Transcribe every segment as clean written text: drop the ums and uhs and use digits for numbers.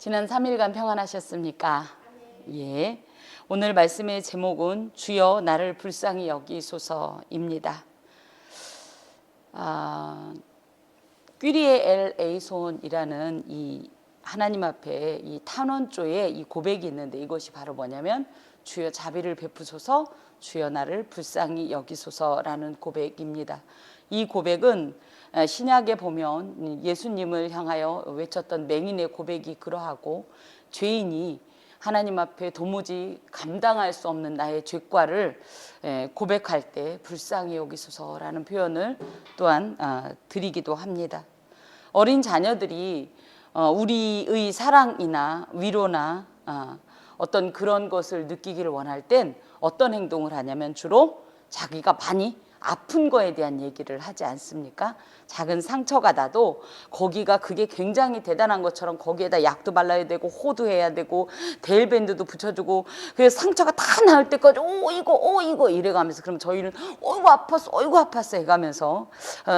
지난 3일간 평안하셨습니까? 예. 오늘 말씀의 제목은 주여 나를 불쌍히 여기소서입니다. 퀴리에 엘 에이손이라는 이 하나님 앞에 이 탄원조의 이 고백이 있는데, 이것이 바로 뭐냐면 주여 자비를 베푸소서, 주여 나를 불쌍히 여기소서라는 고백입니다. 이 고백은 신약에 보면 예수님을 향하여 외쳤던 맹인의 고백이 그러하고, 죄인이 하나님 앞에 도무지 감당할 수 없는 나의 죄과를 고백할 때 불쌍히 여기소서라는 표현을 또한 드리기도 합니다. 어린 자녀들이 우리의 사랑이나 위로나 어떤 그런 것을 느끼기를 원할 땐 어떤 행동을 하냐면 주로 자기가 많이 아픈 거에 대한 얘기를 하지 않습니까? 작은 상처가 나도 거기가 그게 굉장히 대단한 것처럼 거기에다 약도 발라야 되고 호두해야 되고 데일밴드도 붙여주고, 그래서 상처가 다 나을 때까지 이거 이래가면서, 그럼 저희는 어이구 아팠어 해가면서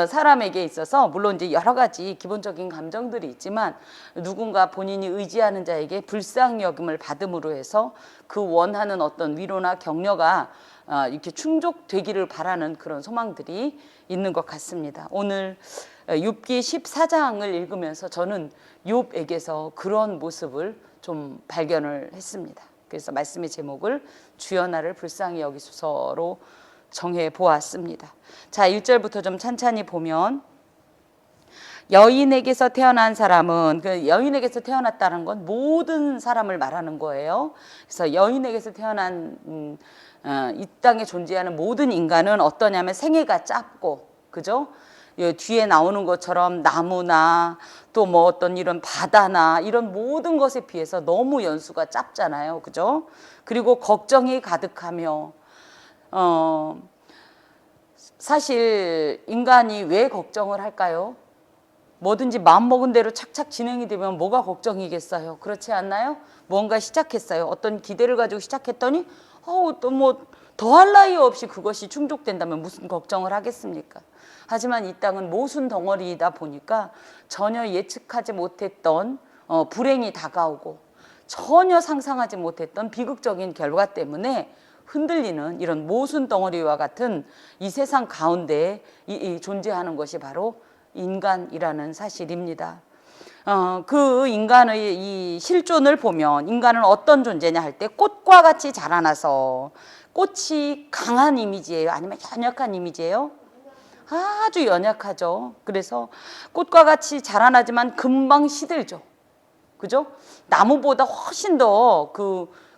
사람에게 있어서 물론 이제 여러 가지 기본적인 감정들이 있지만 누군가 본인이 의지하는 자에게 불쌍히 여김을 받음으로 해서 그 원하는 어떤 위로나 격려가 이렇게 충족되기를 바라는 그런 소망들이 있는 것 같습니다. 오늘 욥기 14장을 읽으면서 저는 욥에게서 그런 모습을 좀 발견을 했습니다. 그래서 말씀의 제목을 주여 나를 불쌍히 여기소서로 정해 보았습니다. 자, 1절부터 좀 찬찬히 보면, 여인에게서 태어난 사람은, 그 여인에게서 태어났다는 건 모든 사람을 말하는 거예요. 그래서 여인에게서 태어난 이 땅에 존재하는 모든 인간은 어떠냐면 생애가 짧고, 그죠? 뒤에 나오는 것처럼 나무나 또 뭐 어떤 이런 바다나 이런 모든 것에 비해서 너무 연수가 짧잖아요, 그죠? 그리고 걱정이 가득하며, 사실 인간이 왜 걱정을 할까요? 뭐든지 마음먹은 대로 착착 진행이 되면 뭐가 걱정이겠어요? 그렇지 않나요? 뭔가 시작했어요. 어떤 기대를 가지고 시작했더니 또 뭐 더할 나위 없이 그것이 충족된다면 무슨 걱정을 하겠습니까? 하지만 이 땅은 모순 덩어리이다 보니까 전혀 예측하지 못했던 불행이 다가오고, 전혀 상상하지 못했던 비극적인 결과 때문에 흔들리는 이런 모순 덩어리와 같은 이 세상 가운데 존재하는 것이 바로 인간이라는 사실입니다. 그 인간의 이 실존을 보면 인간은 어떤 존재냐 할 때 꽃과 같이 자라나서, 꽃이 강한 이미지예요? 아니면 연약한 이미지예요? 아주 연약하죠. 그래서 꽃과 같이 자라나지만 금방 시들죠. 그죠? 나무보다 훨씬 더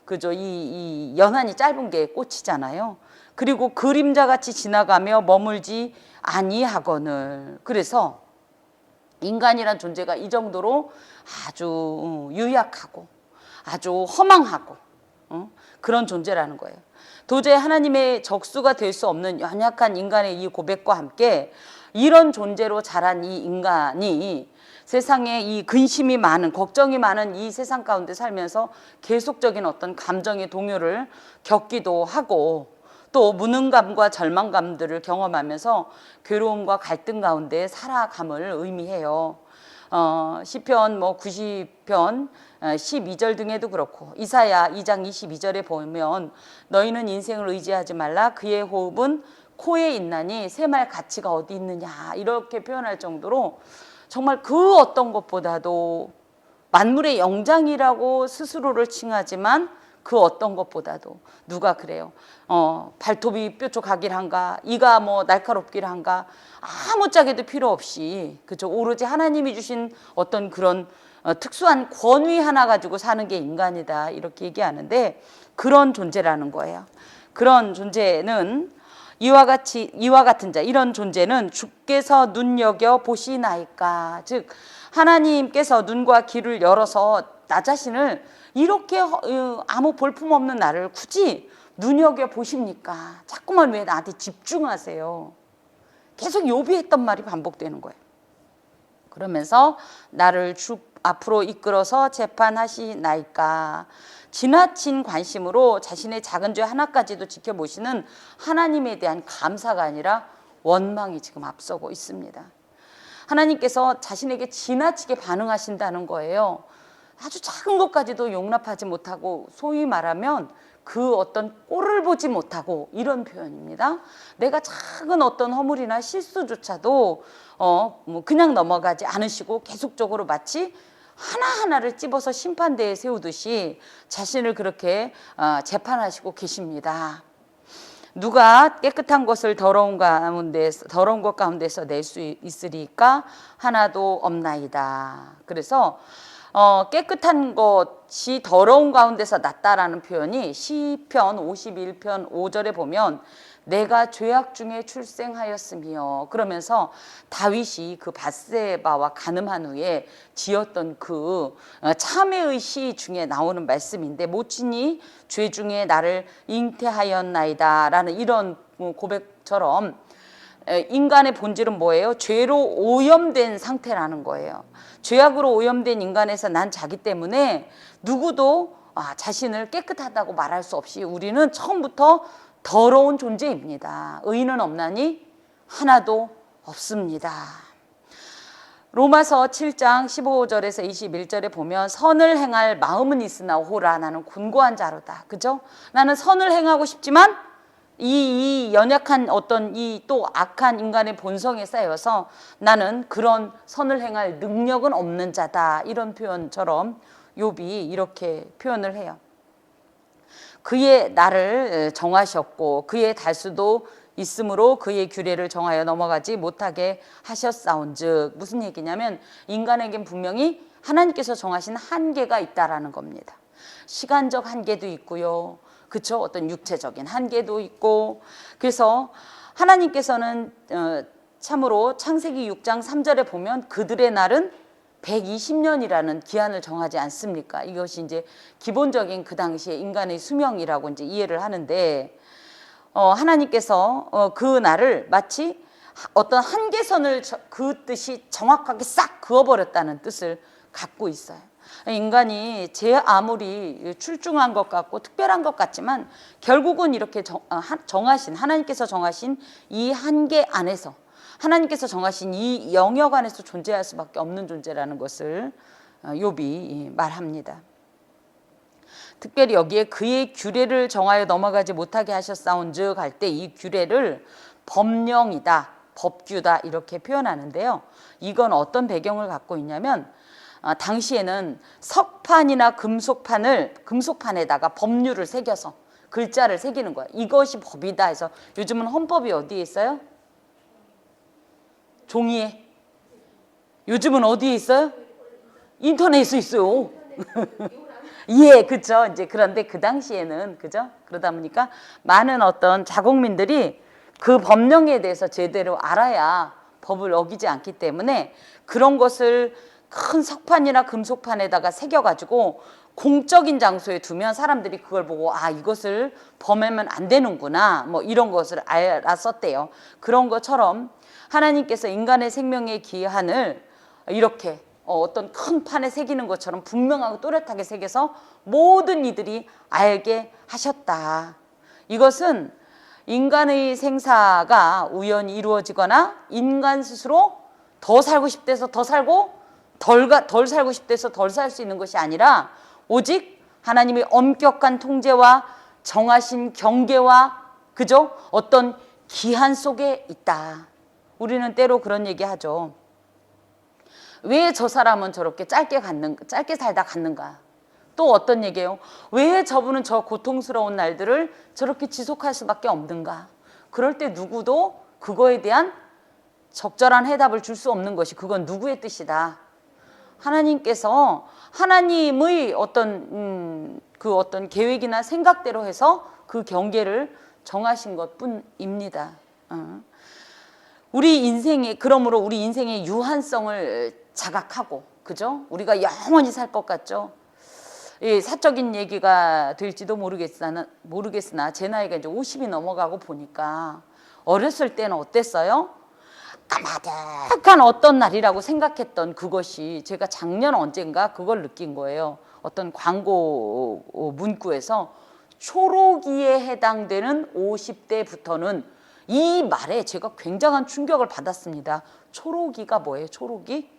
그죠? 이 연한이 짧은 게 꽃이잖아요. 그리고 그림자같이 지나가며 머물지 아니하거늘. 그래서 인간이란 존재가 이 정도로 아주 유약하고 아주 허망하고 그런 존재라는 거예요. 도저히 하나님의 적수가 될 수 없는 연약한 인간의 이 고백과 함께 이런 존재로 자란 이 인간이 세상에 이 근심이 많은, 걱정이 많은 이 세상 가운데 살면서 계속적인 어떤 감정의 동요를 겪기도 하고, 또 무능감과 절망감들을 경험하면서 괴로움과 갈등 가운데 살아감을 의미해요. 시편 90편 12절 등에도 그렇고, 이사야 2장 22절에 보면 너희는 인생을 의지하지 말라, 그의 호흡은 코에 있나니 새말 가치가 어디 있느냐, 이렇게 표현할 정도로 정말 그 어떤 것보다도 만물의 영장이라고 스스로를 칭하지만 그 어떤 것보다도 누가 그래요? 발톱이 뾰족하길 한가, 이가 뭐 날카롭길 한가, 아무짝에도 필요 없이, 그죠? 오로지 하나님이 주신 어떤 그런 특수한 권위 하나 가지고 사는 게 인간이다, 이렇게 얘기하는데, 그런 존재라는 거예요. 그런 존재는 이와 같은 자, 이런 존재는 주께서 눈여겨 보시나이까, 즉 하나님께서 눈과 귀를 열어서 나 자신을 이렇게 아무 볼품없는 나를 굳이 눈여겨 보십니까? 자꾸만 왜 나한테 집중하세요? 계속 욥이 했던 말이 반복되는 거예요. 그러면서 나를 주 앞으로 이끌어서 재판하시나이까, 지나친 관심으로 자신의 작은 죄 하나까지도 지켜보시는 하나님에 대한 감사가 아니라 원망이 지금 앞서고 있습니다. 하나님께서 자신에게 지나치게 반응하신다는 거예요. 아주 작은 것까지도 용납하지 못하고 소위 말하면 그 어떤 꼴을 보지 못하고 이런 표현입니다. 내가 작은 어떤 허물이나 실수조차도 뭐 그냥 넘어가지 않으시고 계속적으로 마치 하나하나를 찝어서 심판대에 세우듯이 자신을 그렇게 재판하시고 계십니다. 누가 깨끗한 것을 더러운 것 가운데서 낼 수 있으리까 하나도 없나이다. 그래서 깨끗한 것이 더러운 가운데서 낫다라는 표현이 시편 51편 5절에 보면 내가 죄악 중에 출생하였으며 그러면서 다윗이 그 밧세바와 간음한 후에 지었던 그 참회의 시 중에 나오는 말씀인데 모친이 죄 중에 나를 잉태하였나이다 라는 이런 고백처럼 인간의 본질은 뭐예요? 죄로 오염된 상태라는 거예요. 죄악으로 오염된 인간에서 난 자기 때문에 누구도 자신을 깨끗하다고 말할 수 없이 우리는 처음부터 더러운 존재입니다. 의인은 없나니 하나도 없습니다. 로마서 7장 15절에서 21절에 보면 선을 행할 마음은 있으나 오라 나는 곤고한 자로다. 그죠? 나는 선을 행하고 싶지만 이 연약한 어떤 이 또 악한 인간의 본성에 쌓여서 나는 그런 선을 행할 능력은 없는 자다. 이런 표현처럼 욥이 이렇게 표현을 해요. 그의 나를 정하셨고 그의 달수도 있으므로 그의 규례를 정하여 넘어가지 못하게 하셨사온즉 무슨 얘기냐면 인간에겐 분명히 하나님께서 정하신 한계가 있다라는 겁니다. 시간적 한계도 있고요. 그렇죠? 어떤 육체적인 한계도 있고 그래서 하나님께서는 참으로 창세기 6장 3절에 보면 그들의 날은 120년이라는 기한을 정하지 않습니까? 이것이 이제 기본적인 그 당시에 인간의 수명이라고 이제 이해를 하는데 하나님께서 그 날을 마치 어떤 한계선을 그듯이 정확하게 싹 그어버렸다는 뜻을 갖고 있어요. 인간이 제 아무리 출중한 것 같고 특별한 것 같지만 결국은 이렇게 정하신 하나님께서 정하신 이 한계 안에서 하나님께서 정하신 이 영역 안에서 존재할 수밖에 없는 존재라는 것을 욥이 말합니다. 특별히 여기에 그의 규례를 정하여 넘어가지 못하게 하셨사온즉 할 때 이 규례를 법령이다, 법규다 이렇게 표현하는데요. 이건 어떤 배경을 갖고 있냐면 당시에는 석판이나 금속판에다가 법률을 새겨서 글자를 새기는 거야. 이것이 법이다 해서 요즘은 헌법이 어디에 있어요? 종이에. 요즘은 어디에 있어요? 인터넷에 있어요. 예, 그렇죠. 이제 그런데 그 당시에는 그죠? 그러다 보니까 많은 어떤 자국민들이 그 법령에 대해서 제대로 알아야 법을 어기지 않기 때문에 그런 것을 큰 석판이나 금속판에다가 새겨가지고 공적인 장소에 두면 사람들이 그걸 보고 이것을 범하면 안 되는구나 뭐 이런 것을 알았었대요. 그런 것처럼 하나님께서 인간의 생명의 기한을 이렇게 어떤 큰 판에 새기는 것처럼 분명하고 또렷하게 새겨서 모든 이들이 알게 하셨다. 이것은 인간의 생사가 우연히 이루어지거나 인간 스스로 더 살고 싶대서 더 살고 덜 살고 싶대서 덜 살 수 있는 것이 아니라 오직 하나님의 엄격한 통제와 정하신 경계와 그죠? 어떤 기한 속에 있다. 우리는 때로 그런 얘기 하죠. 왜 저 사람은 저렇게 짧게 살다 갔는가? 또 어떤 얘기예요? 왜 저분은 저 고통스러운 날들을 저렇게 지속할 수밖에 없는가? 그럴 때 누구도 그거에 대한 적절한 해답을 줄 수 없는 것이 그건 누구의 뜻이다. 하나님께서 하나님의 어떤 계획이나 생각대로 해서 그 경계를 정하신 것뿐입니다. 그러므로 우리 인생의 유한성을 자각하고, 그죠? 우리가 영원히 살 것 같죠? 예, 사적인 얘기가 될지도 모르겠으나 제 나이가 이제 50이 넘어가고 보니까 어렸을 때는 어땠어요? 까마득한 어떤 날이라고 생각했던 그것이 제가 작년 언젠가 그걸 느낀 거예요. 어떤 광고 문구에서 초록이에 해당되는 50대부터는 이 말에 제가 굉장한 충격을 받았습니다. 초록이가 뭐예요? 초록이?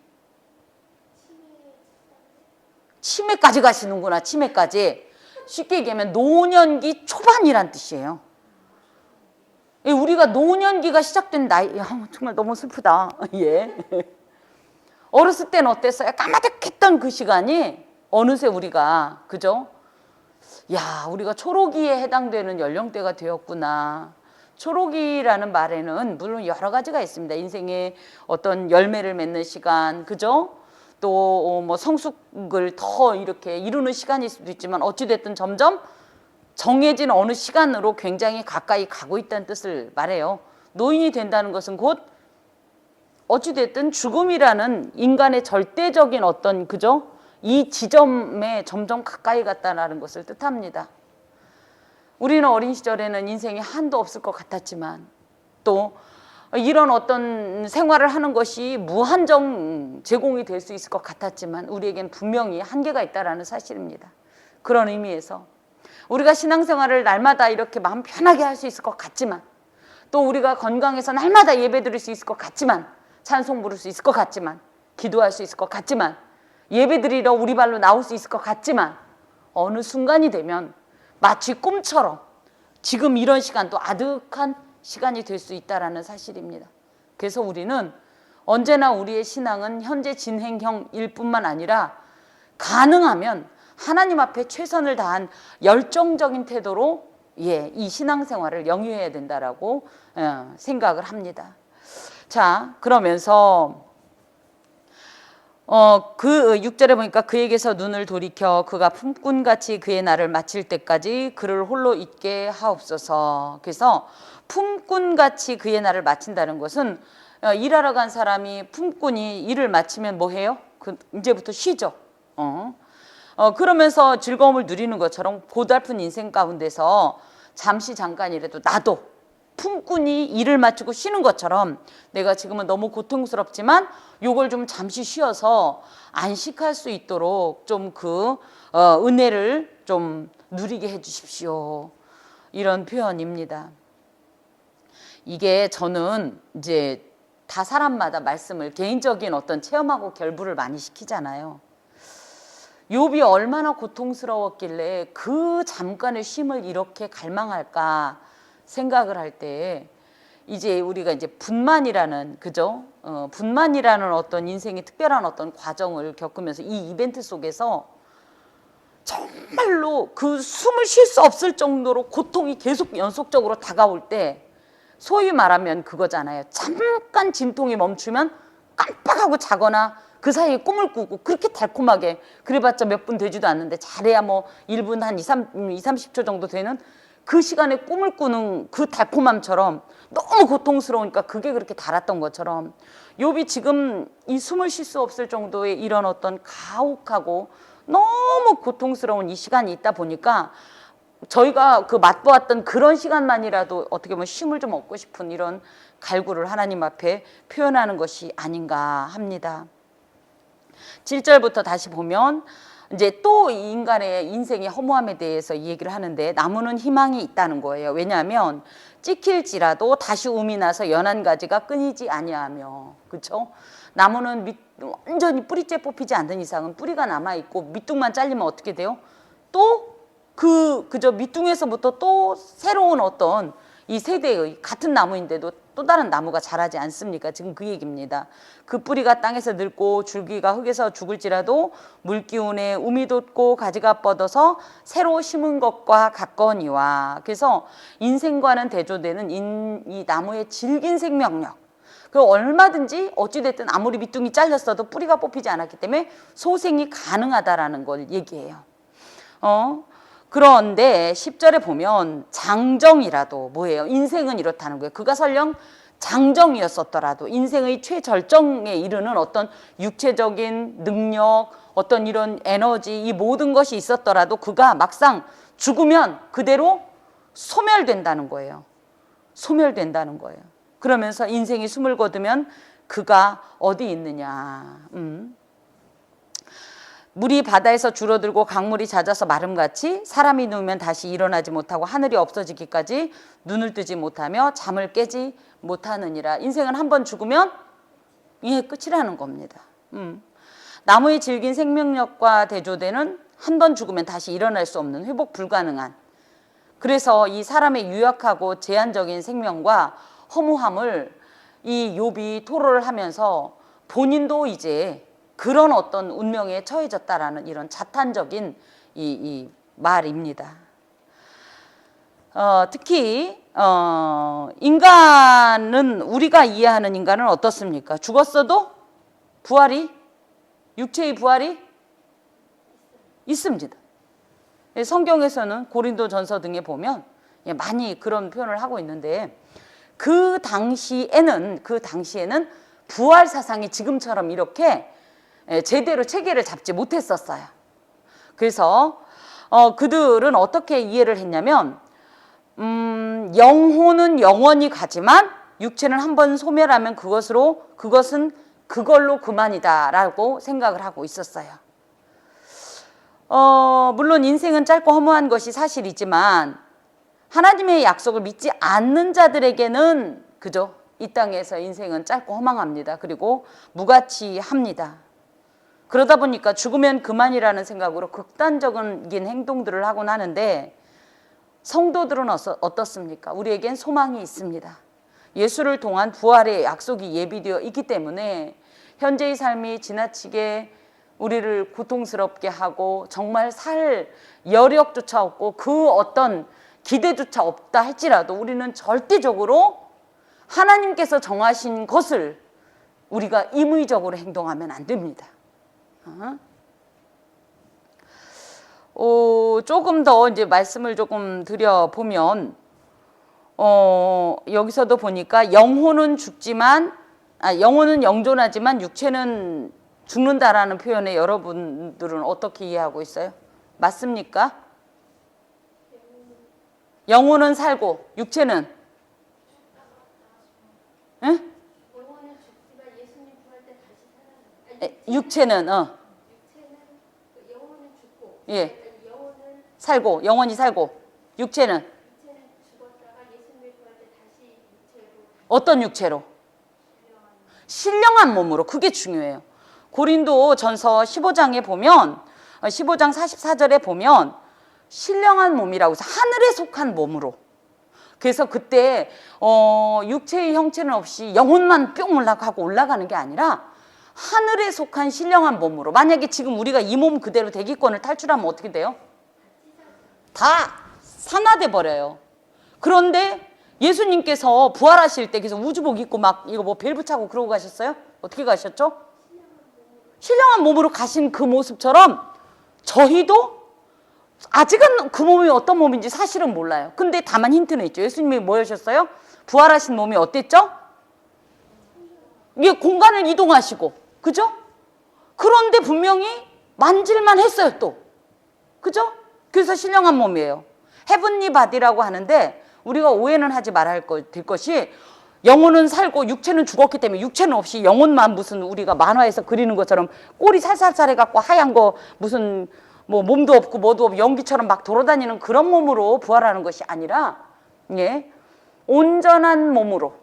치매까지 가시는구나. 치매까지. 쉽게 얘기하면 노년기 초반이란 뜻이에요. 우리가 노년기가 시작된 나이, 정말 너무 슬프다. 예. 어렸을 때는 어땠어요? 까마득했던 그 시간이 어느새 우리가, 그죠? 야, 우리가 초록이에 해당되는 연령대가 되었구나. 초록이라는 말에는 물론 여러 가지가 있습니다. 인생의 어떤 열매를 맺는 시간, 그죠? 또 뭐 성숙을 더 이렇게 이루는 시간일 수도 있지만 어찌됐든 점점 정해진 어느 시간으로 굉장히 가까이 가고 있다는 뜻을 말해요. 노인이 된다는 것은 곧 어찌됐든 죽음이라는 인간의 절대적인 어떤, 그죠? 이 지점에 점점 가까이 갔다는 것을 뜻합니다. 우리는 어린 시절에는 인생에 한도 없을 것 같았지만 또 이런 어떤 생활을 하는 것이 무한정 제공이 될 수 있을 것 같았지만 우리에겐 분명히 한계가 있다는 사실입니다. 그런 의미에서 우리가 신앙생활을 날마다 이렇게 마음 편하게 할 수 있을 것 같지만 또 우리가 건강해서 날마다 예배 드릴 수 있을 것 같지만 찬송 부를 수 있을 것 같지만 기도할 수 있을 것 같지만 예배 드리러 우리 발로 나올 수 있을 것 같지만 어느 순간이 되면 마치 꿈처럼 지금 이런 시간도 아득한 시간이 될 수 있다는 사실입니다. 그래서 우리는 언제나 우리의 신앙은 현재 진행형일 뿐만 아니라 가능하면 하나님 앞에 최선을 다한 열정적인 태도로 이 신앙생활을 영위해야 된다라고 생각을 합니다. 자, 그러면서 그 6절에 보니까 그에게서 눈을 돌이켜 그가 품꾼같이 그의 날을 마칠 때까지 그를 홀로 있게 하옵소서. 그래서 품꾼같이 그의 날을 마친다는 것은 일하러 간 사람이 품꾼이 일을 마치면 뭐 해요? 이제부터 쉬죠. 그러면서 즐거움을 누리는 것처럼 고달픈 인생 가운데서 잠시 잠깐이라도 나도 품꾼이 일을 마치고 쉬는 것처럼 내가 지금은 너무 고통스럽지만 요걸 좀 잠시 쉬어서 안식할 수 있도록 좀 은혜를 좀 누리게 해 주십시오. 이런 표현입니다. 이게 저는 이제 다 사람마다 말씀을 개인적인 어떤 체험하고 결부를 많이 시키잖아요. 욥이 얼마나 고통스러웠길래 그 잠깐의 쉼을 이렇게 갈망할까 생각을 할 때 이제 우리가 이제 분만이라는, 그죠? 분만이라는 어떤 인생의 특별한 어떤 과정을 겪으면서 이 이벤트 속에서 정말로 그 숨을 쉴 수 없을 정도로 고통이 계속 연속적으로 다가올 때 소위 말하면 그거잖아요. 잠깐 진통이 멈추면 깜빡하고 자거나 그 사이에 꿈을 꾸고 그렇게 달콤하게 그래봤자 몇 분 되지도 않는데 잘해야 뭐 1분 한 30초 정도 되는 그 시간에 꿈을 꾸는 그 달콤함처럼 너무 고통스러우니까 그게 그렇게 달았던 것처럼 욥이 지금 이 숨을 쉴 수 없을 정도의 이런 어떤 가혹하고 너무 고통스러운 이 시간이 있다 보니까 저희가 그 맛보았던 그런 시간만이라도 어떻게 보면 쉼을 좀 얻고 싶은 이런 갈구를 하나님 앞에 표현하는 것이 아닌가 합니다. 7절부터 다시 보면 이제 또 인간의 인생의 허무함에 대해서 이 얘기를 하는데 나무는 희망이 있다는 거예요. 왜냐하면 찍힐지라도 다시 움이 나서 연한 가지가 끊이지 아니하며, 그렇죠? 나무는 완전히 뿌리째 뽑히지 않는 이상은 뿌리가 남아 있고 밑둥만 잘리면 어떻게 돼요? 또 그저 밑둥에서부터 또 새로운 어떤 이 세대의 같은 나무인데도 또 다른 나무가 자라지 않습니까? 지금 그 얘기입니다. 그 뿌리가 땅에서 늙고 줄기가 흙에서 죽을지라도 물기운에 움이 돋고 가지가 뻗어서 새로 심은 것과 같거니와. 그래서 인생과는 대조되는 이 나무의 질긴 생명력. 그 얼마든지 어찌됐든 아무리 밑둥이 잘렸어도 뿌리가 뽑히지 않았기 때문에 소생이 가능하다라는 걸 얘기해요. 그런데 10절에 보면 장정이라도 뭐예요? 인생은 이렇다는 거예요. 그가 설령 장정이었었더라도 인생의 최절정에 이르는 어떤 육체적인 능력, 어떤 이런 에너지, 이 모든 것이 있었더라도 그가 막상 죽으면 그대로 소멸된다는 거예요. 소멸된다는 거예요. 그러면서 인생이 숨을 거두면 그가 어디 있느냐. 물이 바다에서 줄어들고 강물이 잦아서 마름같이 사람이 누우면 다시 일어나지 못하고 하늘이 없어지기까지 눈을 뜨지 못하며 잠을 깨지 못하느니라. 인생은 한번 죽으면 이게 끝이라는 겁니다. 나무의 질긴 생명력과 대조되는 한 번 죽으면 다시 일어날 수 없는 회복 불가능한, 그래서 이 사람의 유약하고 제한적인 생명과 허무함을 이 욥이 토로를 하면서 본인도 이제 그런 어떤 운명에 처해졌다라는 이런 자탄적인 이 말입니다. 특히 인간은, 우리가 이해하는 인간은 어떻습니까? 죽었어도 부활이, 육체의 부활이 있습니다. 성경에서는 고린도전서 등에 보면 많이 그런 표현을 하고 있는데, 그 당시에는 부활 사상이 지금처럼 이렇게 제대로 체계를 잡지 못했었어요. 그래서 그들은 어떻게 이해를 했냐면, 영혼은 영원히 가지만 육체는 한번 소멸하면 그것은 그걸로 그만이다라고 생각을 하고 있었어요. 물론 인생은 짧고 허무한 것이 사실이지만 하나님의 약속을 믿지 않는 자들에게는 그죠? 이 땅에서 인생은 짧고 허망합니다. 그리고 무가치합니다. 그러다 보니까 죽으면 그만이라는 생각으로 극단적인 행동들을 하곤 하는데, 성도들은 어떻습니까? 우리에겐 소망이 있습니다. 예수를 통한 부활의 약속이 예비되어 있기 때문에 현재의 삶이 지나치게 우리를 고통스럽게 하고 정말 살 여력조차 없고 그 어떤 기대조차 없다 할지라도 우리는 절대적으로 하나님께서 정하신 것을 우리가 임의적으로 행동하면 안 됩니다. 조금 더 이제 말씀을 조금 드려보면, 여기서도 보니까 영혼은 영존하지만 육체는 죽는다라는 표현에 여러분들은 어떻게 이해하고 있어요? 맞습니까? 영혼은 살고 육체는? 응? 영혼은 죽지만 예수님 부활 때 다시 살아나요. 육체는 영혼은 죽고, 예. 영혼은 살고, 영원히 살고, 육체는 죽었다가 예수님 부활 때 다시 육체로. 어떤 육체로? 신령한 몸으로. 그게 중요해요. 고린도전서 15장에 보면, 15장 44절에 보면 신령한 몸이라고 해서 하늘에 속한 몸으로. 그래서 그때 육체의 형체는 없이 영혼만 뿅 올라가는 게 아니라 하늘에 속한 신령한 몸으로. 만약에 지금 우리가 이 몸 그대로 대기권을 탈출하면 어떻게 돼요? 다 산화돼 버려요. 그런데 예수님께서 부활하실 때 그래서 우주복 입고 막 이거 뭐 벨 붙이고 그러고 가셨어요? 어떻게 가셨죠? 신령한 몸으로 가신 그 모습처럼 저희도 아직은 그 몸이 어떤 몸인지 사실은 몰라요. 근데 다만 힌트는 있죠. 예수님이 뭐 하셨어요? 부활하신 몸이 어땠죠? 이게 공간을 이동하시고, 그죠? 그런데 분명히 만질만 했어요, 또. 그죠? 그래서 신령한 몸이에요. 헤븐리 바디라고 하는데 우리가 오해는 하지 말아야 될 것이, 영혼은 살고 육체는 죽었기 때문에 육체는 없이 영혼만 무슨 우리가 만화에서 그리는 것처럼 꼬리 살살살 해갖고 하얀 거 무슨 뭐 몸도 없고 뭐도 없고 연기처럼 막 돌아다니는 그런 몸으로 부활하는 것이 아니라, 예, 온전한 몸으로.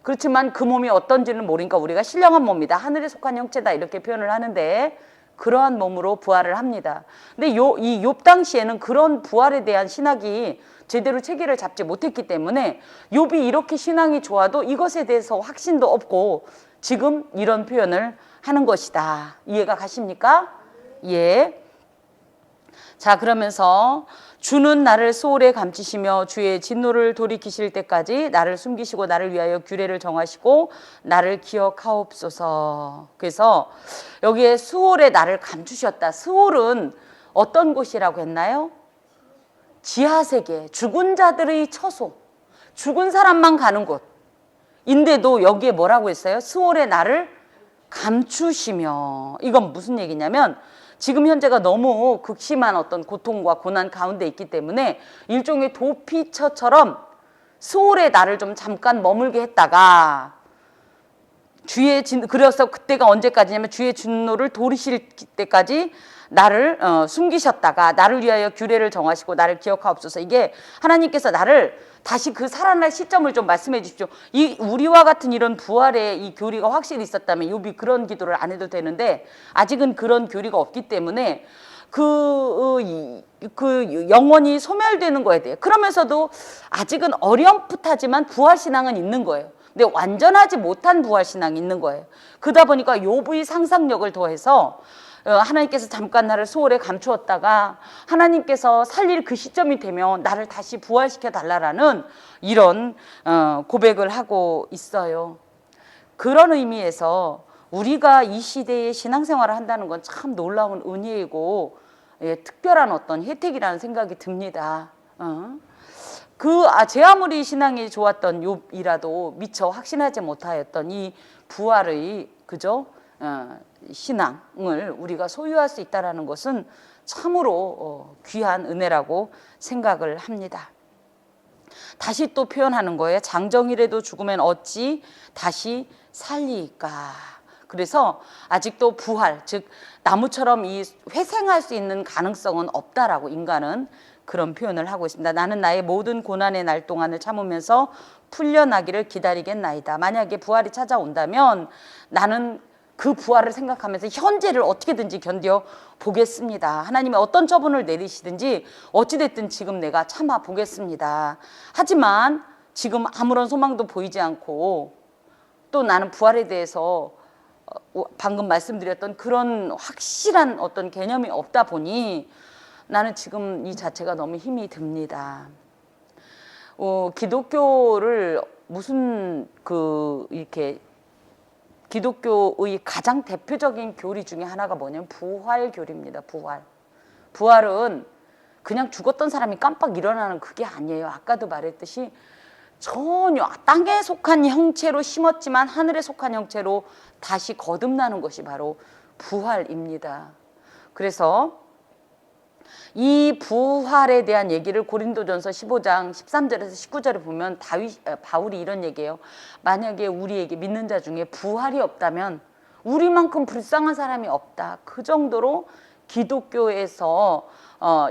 그렇지만 그 몸이 어떤지는 모르니까 우리가 신령한 몸이다, 하늘에 속한 형체다 이렇게 표현을 하는데, 그러한 몸으로 부활을 합니다. 근데 이 욥 당시에는 그런 부활에 대한 신학이 제대로 체계를 잡지 못했기 때문에 욥이 이렇게 신앙이 좋아도 이것에 대해서 확신도 없고 지금 이런 표현을 하는 것이다. 이해가 가십니까? 예. 자, 그러면서 주는 나를 수월에 감추시며 주의 진노를 돌이키실 때까지 나를 숨기시고 나를 위하여 규례를 정하시고 나를 기억하옵소서. 그래서 여기에 수월에 나를 감추셨다. 수월은 어떤 곳이라고 했나요? 지하세계, 죽은 자들의 처소, 죽은 사람만 가는 곳인데도 여기에 뭐라고 했어요? 수월에 나를 감추시며. 이건 무슨 얘기냐면 지금 현재가 너무 극심한 어떤 고통과 고난 가운데 있기 때문에 일종의 도피처처럼 수월에 나를 좀 잠깐 머물게 했다가 그래서 그때가 언제까지냐면 주의 진노를 돌이실 때까지 나를 숨기셨다가 나를 위하여 규례를 정하시고 나를 기억하옵소서. 이게 하나님께서 나를 다시 그 살아날 시점을 좀 말씀해 주십시오. 이 우리와 같은 이런 부활의 이 교리가 확실히 있었다면 욥이 그런 기도를 안 해도 되는데 아직은 그런 교리가 없기 때문에 그 영혼이 소멸되는 거에 대해 그러면서도 아직은 어렴풋하지만 부활신앙은 있는 거예요. 근데 완전하지 못한 부활신앙이 있는 거예요. 그러다 보니까 욥의 상상력을 더해서 하나님께서 잠깐 나를 소홀에 감추었다가 하나님께서 살릴 그 시점이 되면 나를 다시 부활시켜 달라라는 이런 고백을 하고 있어요. 그런 의미에서 우리가 이 시대에 신앙생활을 한다는 건 참 놀라운 은혜이고 특별한 어떤 혜택이라는 생각이 듭니다. 제 아무리 신앙이 좋았던 욥이라도 미처 확신하지 못하였던 이 부활의 그죠? 신앙을 우리가 소유할 수 있다는 것은 참으로 귀한 은혜라고 생각을 합니다. 다시 또 표현하는 거예요. 장정이라도 죽으면 어찌 다시 살리까. 그래서 아직도 부활, 즉 나무처럼 이 회생할 수 있는 가능성은 없다라고 인간은 그런 표현을 하고 있습니다. 나는 나의 모든 고난의 날 동안을 참으면서 풀려나기를 기다리겠나이다. 만약에 부활이 찾아온다면 나는 그 부활을 생각하면서 현재를 어떻게든지 견뎌 보겠습니다. 하나님이 어떤 처분을 내리시든지 어찌됐든 지금 내가 참아 보겠습니다. 하지만 지금 아무런 소망도 보이지 않고 또 나는 부활에 대해서 방금 말씀드렸던 그런 확실한 어떤 개념이 없다 보니 나는 지금 이 자체가 너무 힘이 듭니다. 기독교를 무슨 이렇게 기독교의 가장 대표적인 교리 중에 하나가 뭐냐면 부활 교리입니다. 부활은 그냥 죽었던 사람이 깜빡 일어나는 그게 아니에요. 아까도 말했듯이 전혀 땅에 속한 형체로 심었지만 하늘에 속한 형체로 다시 거듭나는 것이 바로 부활입니다. 그래서 이 부활에 대한 얘기를 고린도전서 15장 13절에서 19절에 보면 바울이 이런 얘기해요. 만약에 우리에게 믿는 자 중에 부활이 없다면 우리만큼 불쌍한 사람이 없다. 그 정도로 기독교에서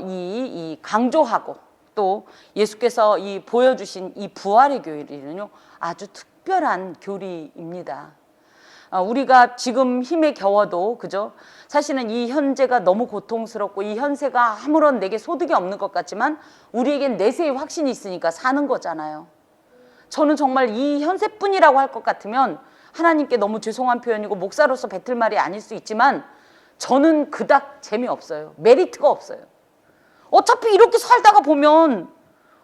이 강조하고 또 예수께서 이 보여주신 이 부활의 교리는요 아주 특별한 교리입니다. 우리가 지금 힘에 겨워도 그죠? 사실은 이 현재가 너무 고통스럽고 이 현세가 아무런 내게 소득이 없는 것 같지만 우리에겐 내세의 확신이 있으니까 사는 거잖아요. 저는 정말 이 현세뿐이라고 할 것 같으면 하나님께 너무 죄송한 표현이고 목사로서 뱉을 말이 아닐 수 있지만 저는 그닥 재미없어요. 메리트가 없어요. 어차피 이렇게 살다가 보면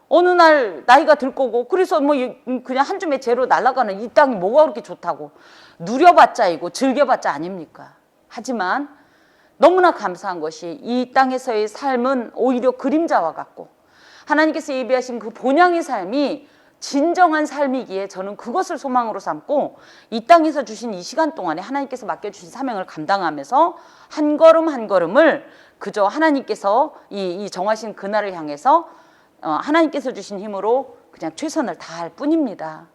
어느 날 나이가 들 거고 그래서 뭐 그냥 한 줌의 재로 날아가는 이 땅이 뭐가 그렇게 좋다고 누려봤자이고 즐겨봤자 아닙니까? 하지만 너무나 감사한 것이 이 땅에서의 삶은 오히려 그림자와 같고 하나님께서 예비하신 그 본향의 삶이 진정한 삶이기에 저는 그것을 소망으로 삼고 이 땅에서 주신 이 시간 동안에 하나님께서 맡겨주신 사명을 감당하면서 한 걸음 한 걸음을 그저 하나님께서 이 정하신 그날을 향해서 하나님께서 주신 힘으로 그냥 최선을 다할 뿐입니다.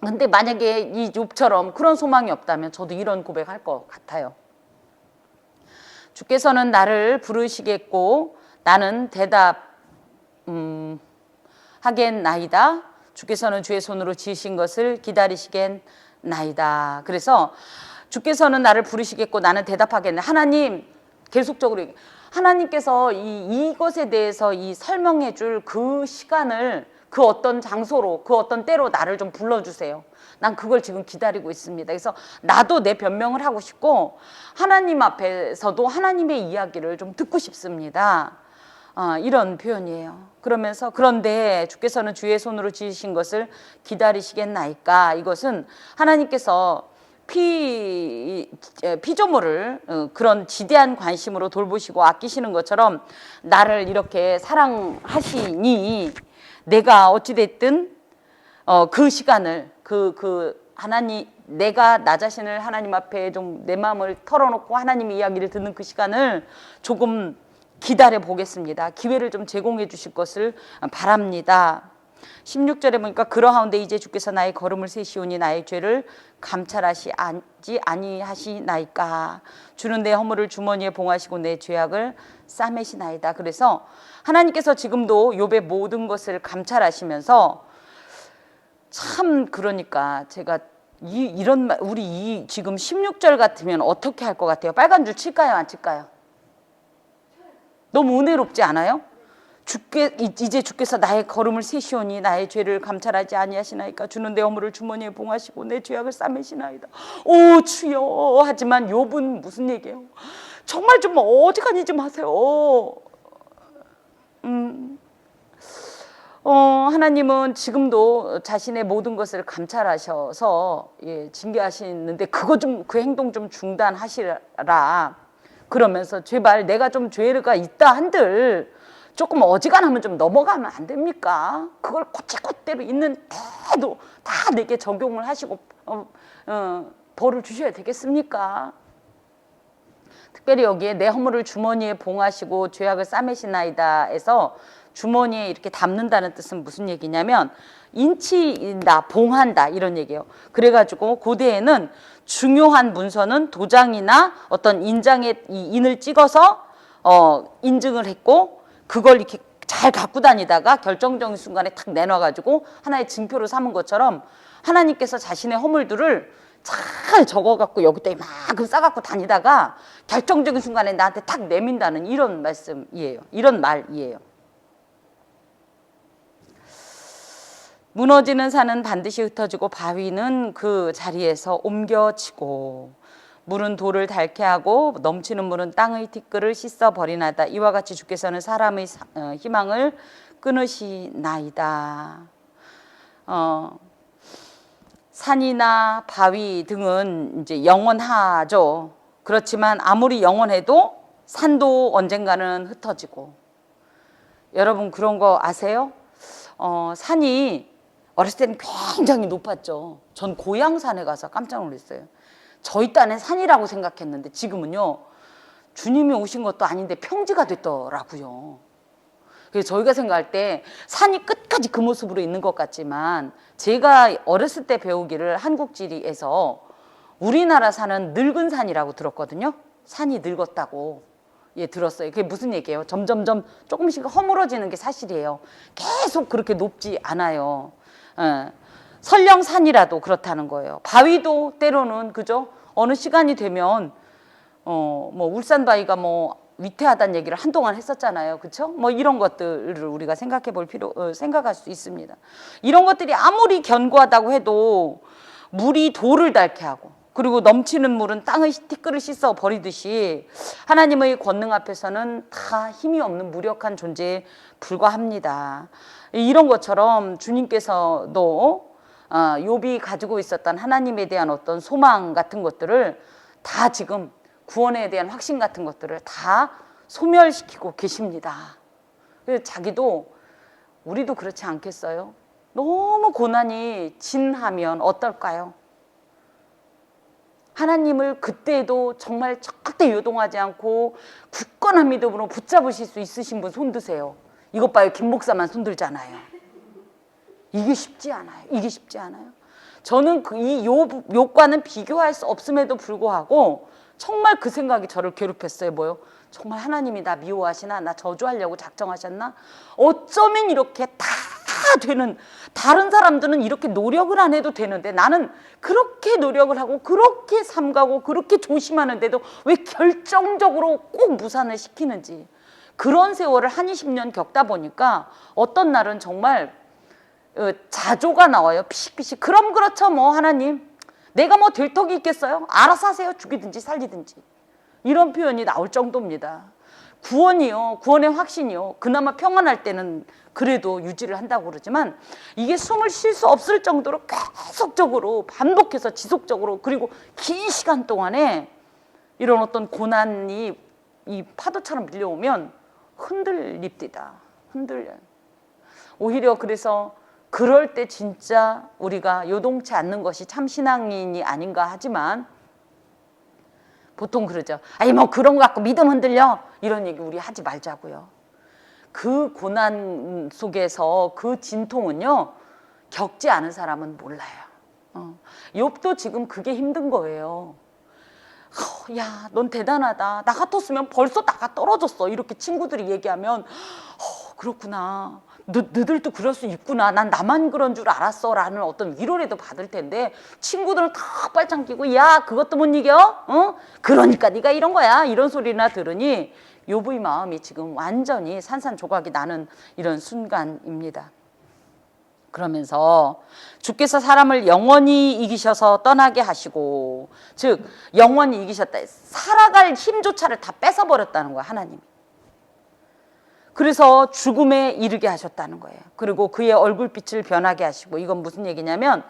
근데 만약에 이 욥처럼 그런 소망이 없다면 저도 이런 고백할 것 같아요. 주께서는 나를 부르시겠고 나는 대답하겠나이다. 주께서는 주의 손으로 지으신 것을 기다리시겠나이다. 그래서 주께서는 나를 부르시겠고 나는 대답하겠네. 하나님 계속적으로 하나님께서 이것에 대해서 이 설명해 줄 그 시간을 그 어떤 장소로 그 어떤 때로 나를 좀 불러주세요. 난 그걸 지금 기다리고 있습니다. 그래서 나도 내 변명을 하고 싶고 하나님 앞에서도 하나님의 이야기를 좀 듣고 싶습니다. 이런 표현이에요. 그러면서 그런데 주께서는 주의 손으로 지으신 것을 기다리시겠나이까. 이것은 하나님께서 피조물을 그런 지대한 관심으로 돌보시고 아끼시는 것처럼 나를 이렇게 사랑하시니 내가 어찌됐든 그 시간을 하나님 내가 나 자신을 하나님 앞에 좀 내 마음을 털어놓고 하나님의 이야기를 듣는 그 시간을 조금 기다려 보겠습니다. 기회를 좀 제공해 주실 것을 바랍니다. 16절에 보니까 그러하온데 이제 주께서 나의 걸음을 세시오니 나의 죄를 감찰하지 아니하시나이까. 주는 내 허물을 주머니에 봉하시고 내 죄악을 싸매시나이다. 그래서 하나님께서 지금도 욥의 모든 것을 감찰하시면서 참 그러니까 제가 이런 말 우리 지금 16절 같으면 어떻게 할 것 같아요? 빨간 줄 칠까요? 안 칠까요? 너무 은혜롭지 않아요? 이제 주께서 나의 걸음을 세시오니 나의 죄를 감찰하지 아니하시나이까. 주는 내 허물을 주머니에 봉하시고 내 죄악을 싸매시나이다. 오 주여. 하지만 욥은 무슨 얘기예요? 정말 좀 어지간히 좀 하세요. 하나님은 지금도 자신의 모든 것을 감찰하셔서 징계하시는데 그 행동 좀 중단하시라. 그러면서 제발 내가 좀 죄가 있다 한들 조금 어지간하면 좀 넘어가면 안 됩니까? 그걸 곧대로 있는 태도 다 내게 적용을 하시고 벌을 주셔야 되겠습니까? 특별히 여기에 내 허물을 주머니에 봉하시고 죄악을 싸매시나이다 해서 주머니에 이렇게 담는다는 뜻은 무슨 얘기냐면 인치인다, 봉한다 이런 얘기예요. 그래가지고 고대에는 중요한 문서는 도장이나 어떤 인장에 이 인을 찍어서 인증을 했고 그걸 이렇게 잘 갖고 다니다가 결정적인 순간에 탁 내놔가지고 하나의 증표로 삼은 것처럼 하나님께서 자신의 허물들을 잘 적어갖고 여기다 이만큼 싸갖고 다니다가 결정적인 순간에 나한테 탁 내민다는 이런 말씀이에요. 이런 말이에요. 무너지는 산은 반드시 흩어지고 바위는 그 자리에서 옮겨지고 물은 돌을 닳게 하고 넘치는 물은 땅의 티끌을 씻어버리나이다. 이와 같이 주께서는 사람의 희망을 끊으시나이다. 산이나 바위 등은 이제 영원하죠. 그렇지만 아무리 영원해도 산도 언젠가는 흩어지고. 여러분 그런 거 아세요? 산이 어렸을 때는 굉장히 높았죠. 전 고향산에 가서 깜짝 놀랐어요. 저희 딴엔 산이라고 생각했는데 지금은요. 주님이 오신 것도 아닌데 평지가 됐더라고요. 그래서 저희가 생각할 때 산이 끝까지 그 모습으로 있는 것 같지만 제가 어렸을 때 배우기를 한국지리에서 우리나라 산은 늙은 산이라고 들었거든요. 산이 늙었다고 들었어요. 그게 무슨 얘기예요? 점점점 조금씩 허물어지는 게 사실이에요. 계속 그렇게 높지 않아요. 설령 산이라도 그렇다는 거예요. 바위도 때로는 그죠? 어느 시간이 되면 뭐 울산 바위가 뭐 위태하다는 얘기를 한동안 했었잖아요. 그렇죠? 뭐 이런 것들을 우리가 생각할 수 있습니다. 이런 것들이 아무리 견고하다고 해도 물이 돌을 닳게 하고 그리고 넘치는 물은 땅의 티끌을 씻어 버리듯이 하나님의 권능 앞에서는 다 힘이 없는 무력한 존재에 불과합니다. 이런 것처럼 주님께서도 욥이 가지고 있었던 하나님에 대한 어떤 소망 같은 것들을 다 지금 구원에 대한 확신 같은 것들을 다 소멸시키고 계십니다. 그래서 자기도 우리도 그렇지 않겠어요? 너무 고난이 진하면 어떨까요? 하나님을 그때도 정말 절대 요동하지 않고 굳건한 믿음으로 붙잡으실 수 있으신 분 손 드세요. 이것 봐요. 김 목사만 손 들잖아요. 이게 쉽지 않아요. 이게 쉽지 않아요. 저는 이 욥과는 비교할 수 없음에도 불구하고 정말 그 생각이 저를 괴롭혔어요. 뭐요? 정말 하나님이 나 미워하시나? 나 저주하려고 작정하셨나? 어쩌면 이렇게 다 되는, 다른 사람들은 이렇게 노력을 안 해도 되는데 나는 그렇게 노력을 하고 그렇게 삼가고 그렇게 조심하는데도 왜 결정적으로 꼭 무산을 시키는지, 그런 세월을 한 20년 겪다 보니까 어떤 날은 정말 자조가 나와요. 피식피식. 그럼 그렇죠 뭐 하나님, 내가 뭐 될 턱이 있겠어요? 알아서 하세요. 죽이든지 살리든지. 이런 표현이 나올 정도입니다. 구원이요, 구원의 확신이요, 그나마 평안할 때는 그래도 유지를 한다고 그러지만 이게 숨을 쉴 수 없을 정도로 계속적으로 반복해서 지속적으로 그리고 긴 시간 동안에 이런 어떤 고난이 이 파도처럼 밀려오면 흔들립니다. 흔들려요. 오히려 그래서 그럴 때 진짜 우리가 요동치 않는 것이 참 신앙인이 아닌가 하지만 보통 그러죠. 아니 뭐 그런 거 갖고 믿음 흔들려, 이런 얘기 우리 하지 말자고요. 그 고난 속에서 그 진통은요, 겪지 않은 사람은 몰라요. 욥도 지금 그게 힘든 거예요. 야, 넌 대단하다. 나 같았으면 벌써 나가 떨어졌어. 이렇게 친구들이 얘기하면 그렇구나. 너들도 그럴 수 있구나. 난 나만 그런 줄 알았어. 라는 어떤 위로라도 받을 텐데 친구들은 다 빨짱 끼고 야, 그것도 못 이겨? 그러니까 네가 이런 거야. 이런 소리나 들으니 욥의 마음이 지금 완전히 산산조각이 나는 이런 순간입니다. 그러면서 주께서 사람을 영원히 이기셔서 떠나게 하시고, 즉 영원히 이기셨다. 살아갈 힘조차를 다 뺏어버렸다는 거야, 하나님이. 그래서 죽음에 이르게 하셨다는 거예요. 그리고 그의 얼굴빛을 변하게 하시고, 이건 무슨 얘기냐면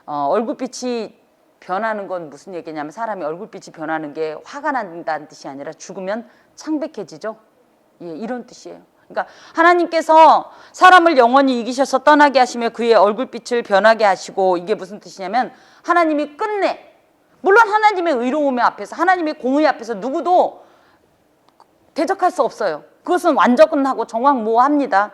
얼굴빛이 변하는 건 무슨 얘기냐면 사람이 얼굴빛이 변하는 게 화가 난다는 뜻이 아니라 죽으면 창백해지죠. 예, 이런 뜻이에요. 그러니까 하나님께서 사람을 영원히 이기셔서 떠나게 하시며 그의 얼굴빛을 변하게 하시고, 이게 무슨 뜻이냐면 하나님이 끝내, 물론 하나님의 의로움 앞에서, 하나님의 공의 앞에서 누구도 대적할 수 없어요. 그것은 완전하고 정확무오합니다.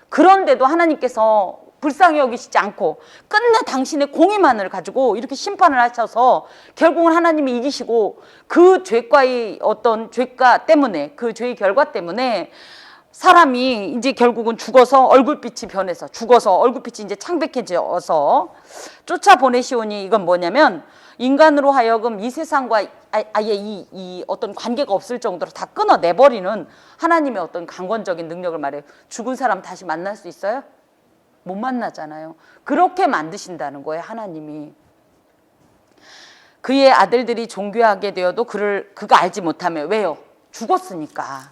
그런데도 하나님께서 불쌍히 여기시지 않고 끝내 당신의 공의만을 가지고 이렇게 심판을 하셔서 결국은 하나님이 이기시고, 그 죄과의 어떤 죄가 때문에, 그 죄의 결과 때문에 사람이 이제 결국은 죽어서 얼굴빛이 변해서, 죽어서 얼굴빛이 이제 창백해져서 쫓아보내시오니, 이건 뭐냐면 인간으로 하여금 이 세상과 아예 이 어떤 관계가 없을 정도로 다 끊어내버리는 하나님의 어떤 강권적인 능력을 말해요. 죽은 사람 다시 만날 수 있어요? 못 만나잖아요. 그렇게 만드신다는 거예요, 하나님이. 그의 아들들이 존귀하게 되어도 그가 알지 못하며, 왜요? 죽었으니까.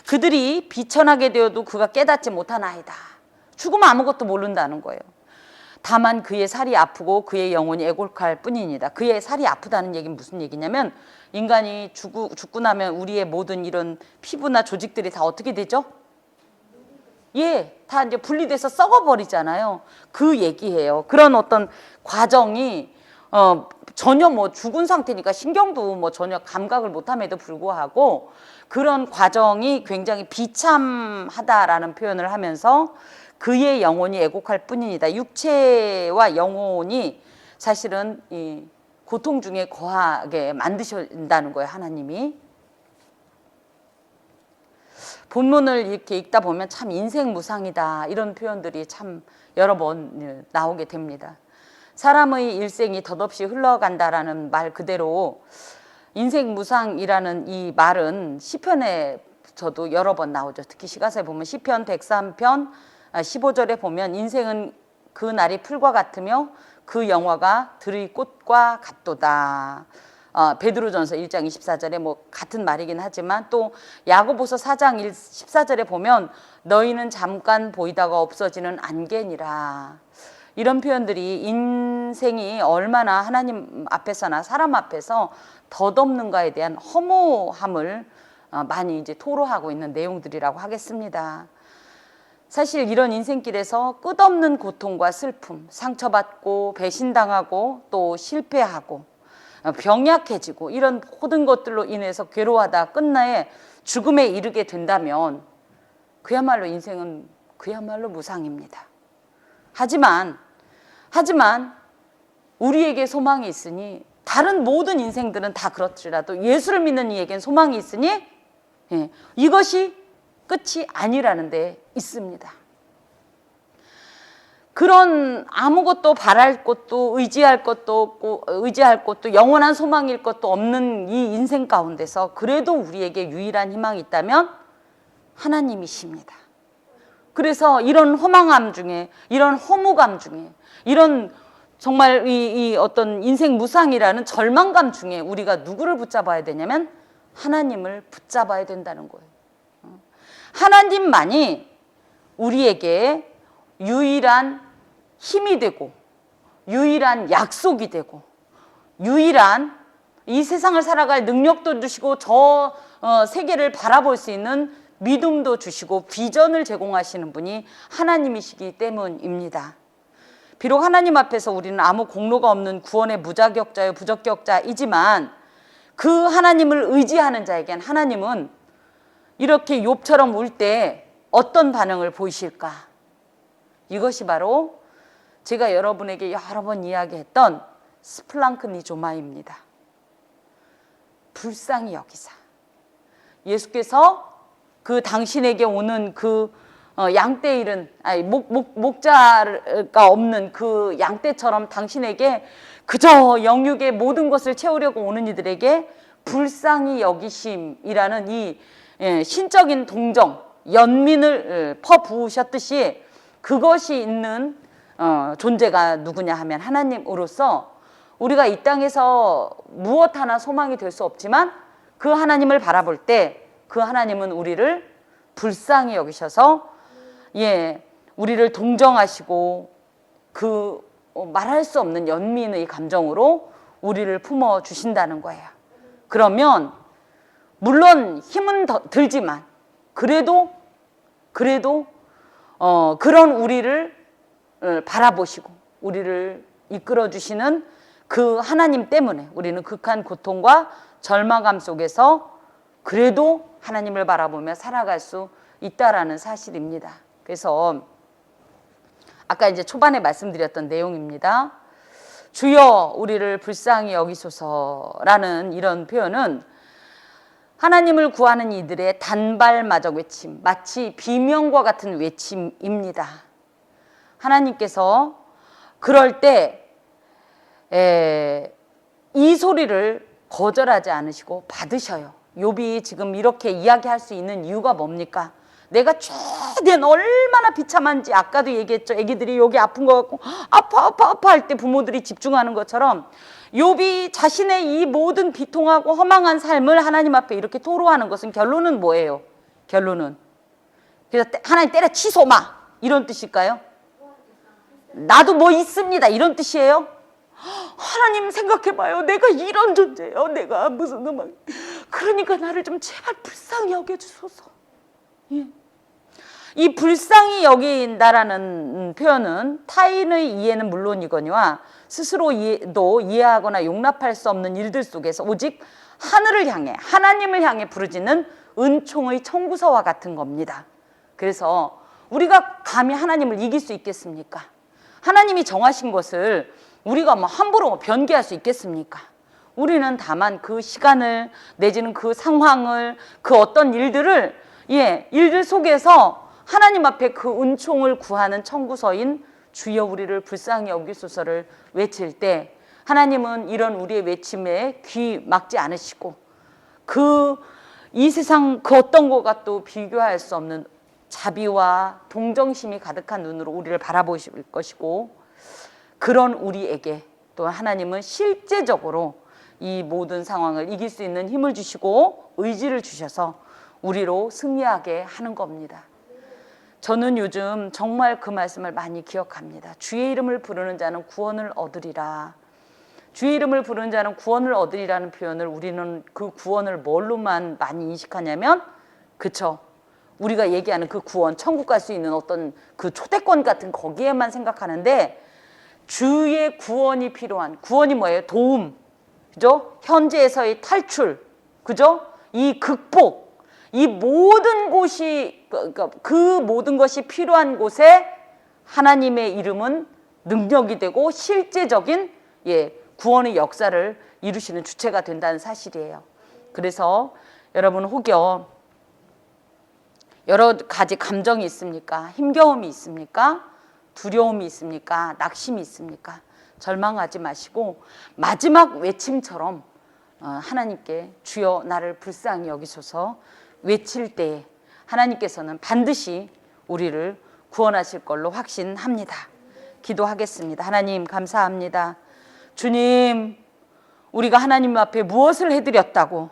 그들이 비천하게 되어도 그가 깨닫지 못하나이다. 죽으면 아무것도 모른다는 거예요. 다만 그의 살이 아프고 그의 영혼이 애곡할 뿐이니다. 그의 살이 아프다는 얘기는 무슨 얘기냐면, 인간이 죽고 나면 우리의 모든 이런 피부나 조직들이 다 어떻게 되죠? 예, 다 이제 분리돼서 썩어버리잖아요. 그 얘기예요. 그런 어떤 과정이 전혀 뭐 죽은 상태니까 신경도 뭐 전혀 감각을 못함에도 불구하고 그런 과정이 굉장히 비참하다라는 표현을 하면서 그의 영혼이 애곡할 뿐이니다. 육체와 영혼이 사실은 이 고통 중에 거하게 만드신다는 거예요, 하나님이. 본문을 이렇게 읽다 보면 참 인생 무상이다, 이런 표현들이 참 여러 번 나오게 됩니다. 사람의 일생이 덧없이 흘러간다라는 말 그대로 인생 무상이라는 이 말은 시편에서도 여러 번 나오죠. 특히 시가서에 보면 시편 103편 15절에 보면 인생은 그 날이 풀과 같으며 그 영화가 들의 꽃과 같도다. 베드로전서 1장 24절에 뭐 같은 말이긴 하지만, 또 야고보서 4장 14절에 보면 너희는 잠깐 보이다가 없어지는 안개니라. 이런 표현들이 인생이 얼마나 하나님 앞에서나 사람 앞에서 덧없는가에 대한 허무함을 많이 이제 토로하고 있는 내용들이라고 하겠습니다. 사실 이런 인생길에서 끝없는 고통과 슬픔, 상처받고 배신당하고 또 실패하고 병약해지고 이런 모든 것들로 인해서 괴로워하다 끝나에 죽음에 이르게 된다면 그야말로 인생은 그야말로 무상입니다. 하지만 우리에게 소망이 있으니, 다른 모든 인생들은 다 그렇더라도 예수를 믿는 이에겐 소망이 있으니 이것이 끝이 아니라는 데 있습니다. 그런 아무것도 바랄 것도 의지할 것도 없고, 의지할 것도 영원한 소망일 것도 없는 이 인생 가운데서 그래도 우리에게 유일한 희망이 있다면 하나님이십니다. 그래서 이런 허망함 중에, 이런 허무감 중에, 이런 정말 이 어떤 인생 무상이라는 절망감 중에 우리가 누구를 붙잡아야 되냐면 하나님을 붙잡아야 된다는 거예요. 하나님만이 우리에게 유일한 힘이 되고, 유일한 약속이 되고, 유일한 이 세상을 살아갈 능력도 주시고 저 세계를 바라볼 수 있는 믿음도 주시고 비전을 제공하시는 분이 하나님이시기 때문입니다. 비록 하나님 앞에서 우리는 아무 공로가 없는 구원의 무자격자요 부적격자이지만, 그 하나님을 의지하는 자에겐 하나님은 이렇게 욥처럼 울 때 어떤 반응을 보이실까? 이것이 바로 제가 여러분에게 여러 번 이야기했던 스플랑크니조마입니다. 불쌍히 여기사. 예수께서 그 당신에게 오는 그 양떼 잃은, 목자가 없는 그 양떼처럼 당신에게 그저 영육의 모든 것을 채우려고 오는 이들에게 불쌍히 여기심이라는 이 신적인 동정, 연민을 퍼부으셨듯이 그것이 있는 존재가 누구냐 하면 하나님으로서 우리가 이 땅에서 무엇 하나 소망이 될 수 없지만 그 하나님을 바라볼 때 그 하나님은 우리를 불쌍히 여기셔서 우리를 동정하시고 그 말할 수 없는 연민의 감정으로 우리를 품어 주신다는 거예요. 그러면 물론 힘은 들지만 그래도 그런 우리를 바라보시고 우리를 이끌어 주시는 그 하나님 때문에 우리는 극한 고통과 절망감 속에서 그래도 하나님을 바라보며 살아갈 수 있다라는 사실입니다. 그래서 아까 이제 초반에 말씀드렸던 내용입니다. 주여 우리를 불쌍히 여기소서라는 이런 표현은 하나님을 구하는 이들의 단발마적 외침, 마치 비명과 같은 외침입니다. 하나님께서 그럴 때 이 소리를 거절하지 않으시고 받으셔요. 욥이 지금 이렇게 이야기할 수 있는 이유가 뭡니까? 내가 최대한 얼마나 비참한지 아까도 얘기했죠. 애기들이 여기 아픈 거 같고 아파 할 때 부모들이 집중하는 것처럼 욥이 자신의 이 모든 비통하고 허망한 삶을 하나님 앞에 이렇게 토로하는 것은 결론은 뭐예요? 결론은 그래서 하나님 때려 치소 마 이런 뜻일까요? 나도 뭐 있습니다 이런 뜻이에요? 하나님 생각해봐요. 내가 이런 존재예요. 내가 무슨 음악. 그러니까 나를 좀 제발 불쌍히 여겨주소서. 이 불쌍히 여긴다라는 표현은 타인의 이해는 물론이거니와 스스로도 이해하거나 용납할 수 없는 일들 속에서 오직 하늘을 향해 하나님을 향해 부르짖는 은총의 청구서와 같은 겁니다. 그래서 우리가 감히 하나님을 이길 수 있겠습니까? 하나님이 정하신 것을 우리가 뭐 함부로 변개할 수 있겠습니까? 우리는 다만 그 시간을 내지는 그 상황을 그 어떤 일들을 일들 속에서 하나님 앞에 그 은총을 구하는 청구서인 주여 우리를 불쌍히 여기소서를 외칠 때 하나님은 이런 우리의 외침에 귀 막지 않으시고 이 세상 그 어떤 것과 또 비교할 수 없는 자비와 동정심이 가득한 눈으로 우리를 바라보실 것이고 그런 우리에게 또 하나님은 실제적으로 이 모든 상황을 이길 수 있는 힘을 주시고 의지를 주셔서 우리로 승리하게 하는 겁니다. 저는 요즘 정말 그 말씀을 많이 기억합니다. 주의 이름을 부르는 자는 구원을 얻으리라. 주의 이름을 부르는 자는 구원을 얻으리라는 표현을 우리는 그 구원을 뭘로만 많이 인식하냐면 그쵸? 우리가 얘기하는 그 구원, 천국 갈 수 있는 어떤 그 초대권 같은 거기에만 생각하는데 주의 구원이 필요한 구원이 뭐예요? 도움, 그죠? 현재에서의 탈출, 그죠? 이 극복, 이 모든 곳이 그 모든 것이 필요한 곳에 하나님의 이름은 능력이 되고 실제적인 구원의 역사를 이루시는 주체가 된다는 사실이에요. 그래서 여러분 혹여 여러 가지 감정이 있습니까? 힘겨움이 있습니까? 두려움이 있습니까? 낙심이 있습니까? 절망하지 마시고 마지막 외침처럼 하나님께 주여 나를 불쌍히 여기소서 외칠 때에 하나님께서는 반드시 우리를 구원하실 걸로 확신합니다. 기도하겠습니다. 하나님 감사합니다. 주님, 우리가 하나님 앞에 무엇을 해드렸다고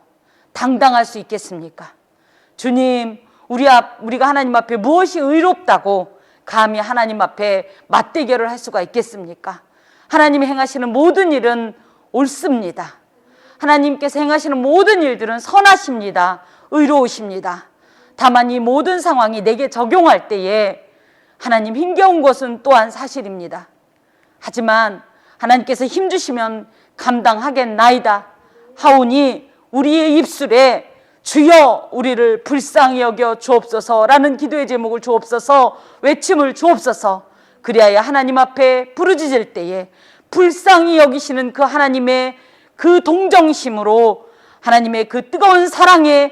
당당할 수 있겠습니까? 주님, 우리가 하나님 앞에 무엇이 의롭다고 감히 하나님 앞에 맞대결을 할 수가 있겠습니까? 하나님이 행하시는 모든 일은 옳습니다. 하나님께서 행하시는 모든 일들은 선하십니다. 의로우십니다. 다만 이 모든 상황이 내게 적용할 때에 하나님 힘겨운 것은 또한 사실입니다. 하지만 하나님께서 힘주시면 감당하겠나이다 하오니 우리의 입술에 주여 우리를 불쌍히 여겨 주옵소서라는 기도의 제목을 주옵소서, 외침을 주옵소서. 그리하여 하나님 앞에 부르짖을 때에 불쌍히 여기시는 그 하나님의 그 동정심으로, 하나님의 그 뜨거운 사랑의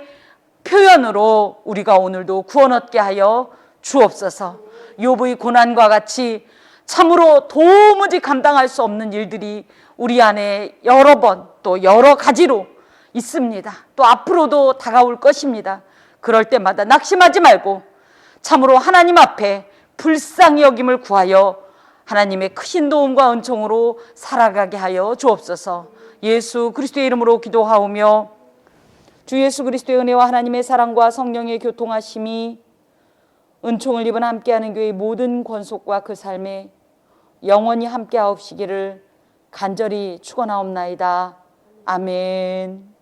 표현으로 우리가 오늘도 구원 얻게 하여 주옵소서. 욥의 고난과 같이 참으로 도무지 감당할 수 없는 일들이 우리 안에 여러 번 또 여러 가지로 있습니다. 또 앞으로도 다가올 것입니다. 그럴 때마다 낙심하지 말고 참으로 하나님 앞에 불쌍히 여김을 구하여 하나님의 크신 도움과 은총으로 살아가게 하여 주옵소서. 예수 그리스도의 이름으로 기도하오며 주 예수 그리스도의 은혜와 하나님의 사랑과 성령의 교통하심이 은총을 입은 함께하는 교회의 모든 권속과 그 삶에 영원히 함께하옵시기를 간절히 축원하옵나이다. 아멘.